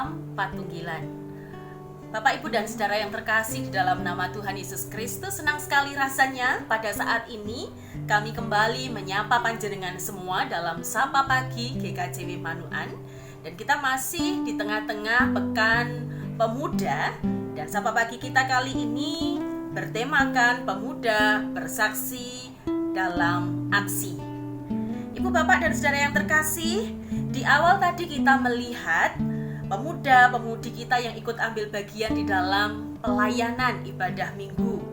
Salam Patunggilan. Bapak, Ibu, dan saudara yang terkasih di dalam nama Tuhan Yesus Kristus, senang sekali rasanya pada saat ini kami kembali menyapa panjenengan semua dalam Sapa Pagi GKJW Manuan. Dan kita masih di tengah-tengah Pekan Pemuda, dan Sapa Pagi kita kali ini bertemakan Pemuda Bersaksi dalam Aksi. Ibu, Bapak, dan saudara yang terkasih, di awal tadi kita melihat pemuda-pemudi kita yang ikut ambil bagian di dalam pelayanan ibadah minggu.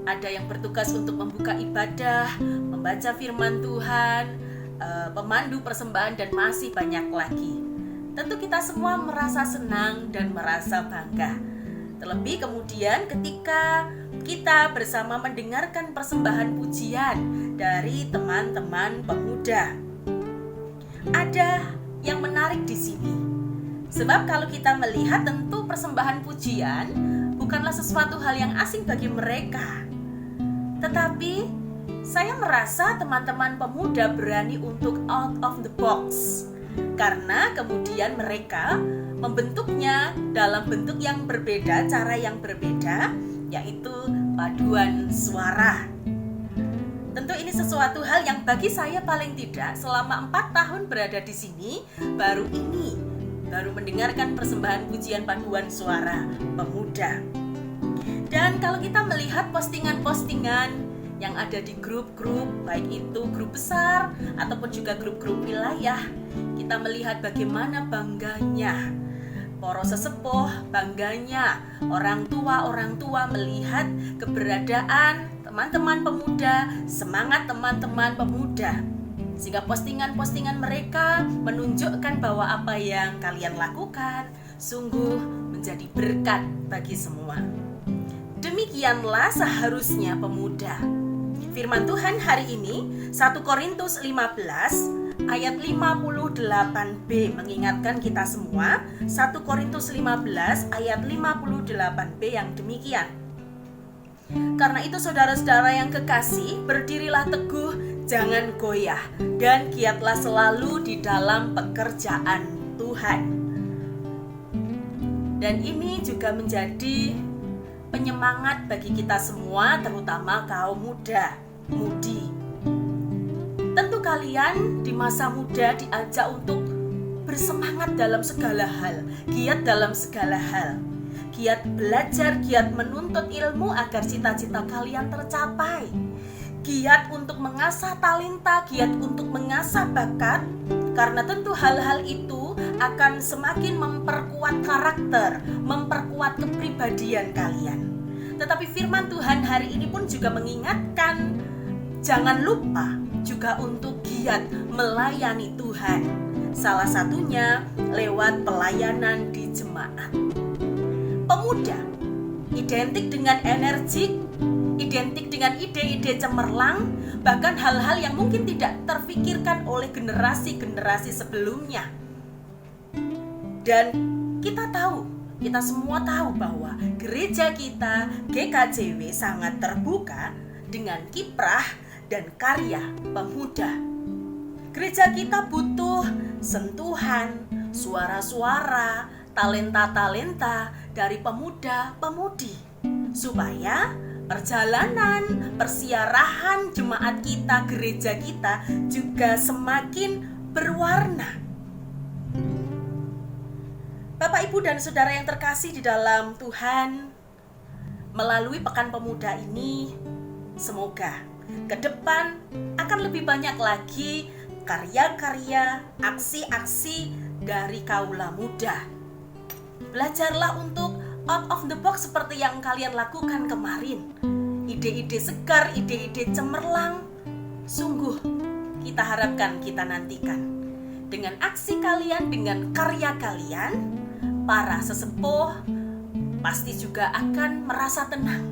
Ada yang bertugas untuk membuka ibadah, membaca firman Tuhan, pemandu persembahan, dan masih banyak lagi. Tentu kita semua merasa senang dan merasa bangga. Terlebih kemudian ketika kita bersama mendengarkan persembahan pujian dari teman-teman pemuda. Ada yang menarik di sini. Sebab kalau kita melihat, tentu persembahan pujian bukanlah sesuatu hal yang asing bagi mereka. Tetapi saya merasa teman-teman pemuda berani untuk out of the box, karena kemudian mereka membentuknya dalam bentuk yang berbeda, cara yang berbeda, yaitu paduan suara. Tentu ini sesuatu hal yang bagi saya paling tidak selama 4 tahun berada di sini, baru mendengarkan persembahan pujian paduan suara pemuda. Dan kalau kita melihat postingan-postingan yang ada di grup-grup, baik itu grup besar ataupun juga grup-grup wilayah, kita melihat bagaimana bangganya para sesepuh, bangganya orang tua melihat keberadaan teman-teman pemuda, semangat teman-teman pemuda. Sehingga postingan-postingan mereka menunjukkan bahwa apa yang kalian lakukan sungguh menjadi berkat bagi semua. Demikianlah seharusnya pemuda. Firman Tuhan hari ini 1 Korintus 15 ayat 58b mengingatkan kita semua. 1 Korintus 15 ayat 58b yang demikian. Karena itu saudara-saudara yang kekasih, berdirilah teguh, jangan goyah, dan giatlah selalu di dalam pekerjaan Tuhan. Dan ini juga menjadi penyemangat bagi kita semua, terutama kaum muda, mudi. Tentu kalian di masa muda diajak untuk bersemangat dalam segala hal, giat dalam segala hal. Giat belajar, giat menuntut ilmu agar cita-cita kalian tercapai. Giat untuk mengasah talenta, giat untuk mengasah bakat, karena tentu hal-hal itu akan semakin memperkuat karakter, memperkuat kepribadian kalian. Tetapi firman Tuhan hari ini pun juga mengingatkan, jangan lupa juga untuk giat melayani Tuhan. Salah satunya lewat pelayanan di jemaat. Pemuda identik dengan energik, identik dengan ide-ide cemerlang, bahkan hal-hal yang mungkin tidak terfikirkan oleh generasi-generasi sebelumnya. Dan kita semua tahu bahwa gereja kita GKJW sangat terbuka dengan kiprah dan karya pemuda. Gereja kita butuh sentuhan, suara-suara, talenta-talenta dari pemuda-pemudi, supaya perjalanan, persiarahan jemaat kita, gereja kita juga semakin berwarna. Bapak, Ibu, dan saudara yang terkasih di dalam Tuhan, melalui Pekan Pemuda ini, semoga ke depan akan lebih banyak lagi karya-karya, aksi-aksi dari kaula muda. Belajarlah untuk out of the box seperti yang kalian lakukan kemarin. Ide-ide segar, ide-ide cemerlang, sungguh kita harapkan, kita nantikan. Dengan aksi kalian, dengan karya kalian, para sesepuh pasti juga akan merasa tenang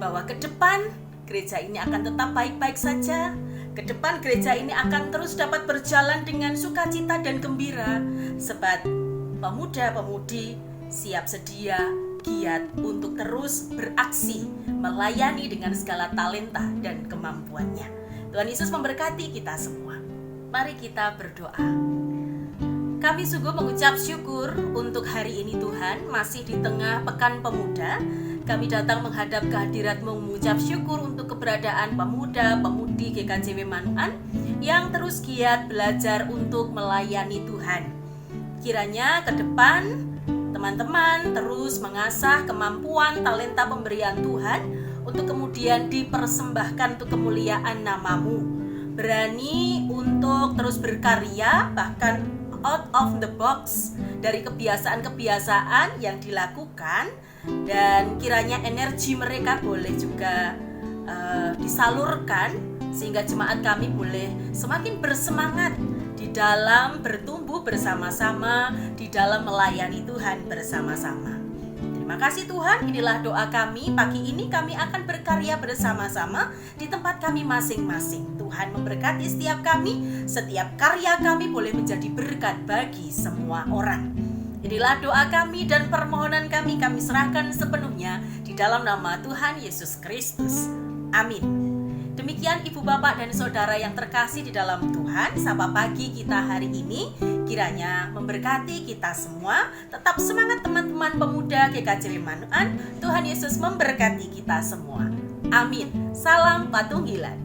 bahwa ke depan gereja ini akan tetap baik-baik saja. Ke depan gereja ini akan terus dapat berjalan dengan sukacita dan gembira, sebab pemuda-pemudi siap sedia, giat untuk terus beraksi, melayani dengan segala talenta dan kemampuannya. Tuhan Yesus memberkati kita semua. Mari kita berdoa. Kami sungguh mengucap syukur untuk hari ini Tuhan, masih di tengah Pekan Pemuda. Kami datang menghadap kehadirat-Mu mengucap syukur untuk keberadaan pemuda-pemudi GKJW Manuan yang terus giat belajar untuk melayani Tuhan. Kiranya ke depan teman-teman terus mengasah kemampuan talenta pemberian Tuhan untuk kemudian dipersembahkan untuk kemuliaan nama-Mu. Berani untuk terus berkarya, bahkan out of the box dari kebiasaan-kebiasaan yang dilakukan, dan kiranya energi mereka boleh juga disalurkan sehingga jemaat kami boleh semakin bersemangat di dalam bertumbuh bersama-sama, di dalam melayani Tuhan bersama-sama. Terima kasih Tuhan, inilah doa kami. Pagi ini kami akan berkarya bersama-sama di tempat kami masing-masing. Tuhan memberkati setiap kami, setiap karya kami boleh menjadi berkat bagi semua orang. Inilah doa kami dan permohonan kami serahkan sepenuhnya di dalam nama Tuhan Yesus Kristus. Amin. Demikian Ibu Bapak dan Saudara yang terkasih di dalam Tuhan, Sapa Pagi kita hari ini kiranya memberkati kita semua. Tetap semangat teman-teman pemuda GKJW Manuan. Tuhan Yesus memberkati kita semua. Amin. Salam Patunggilan.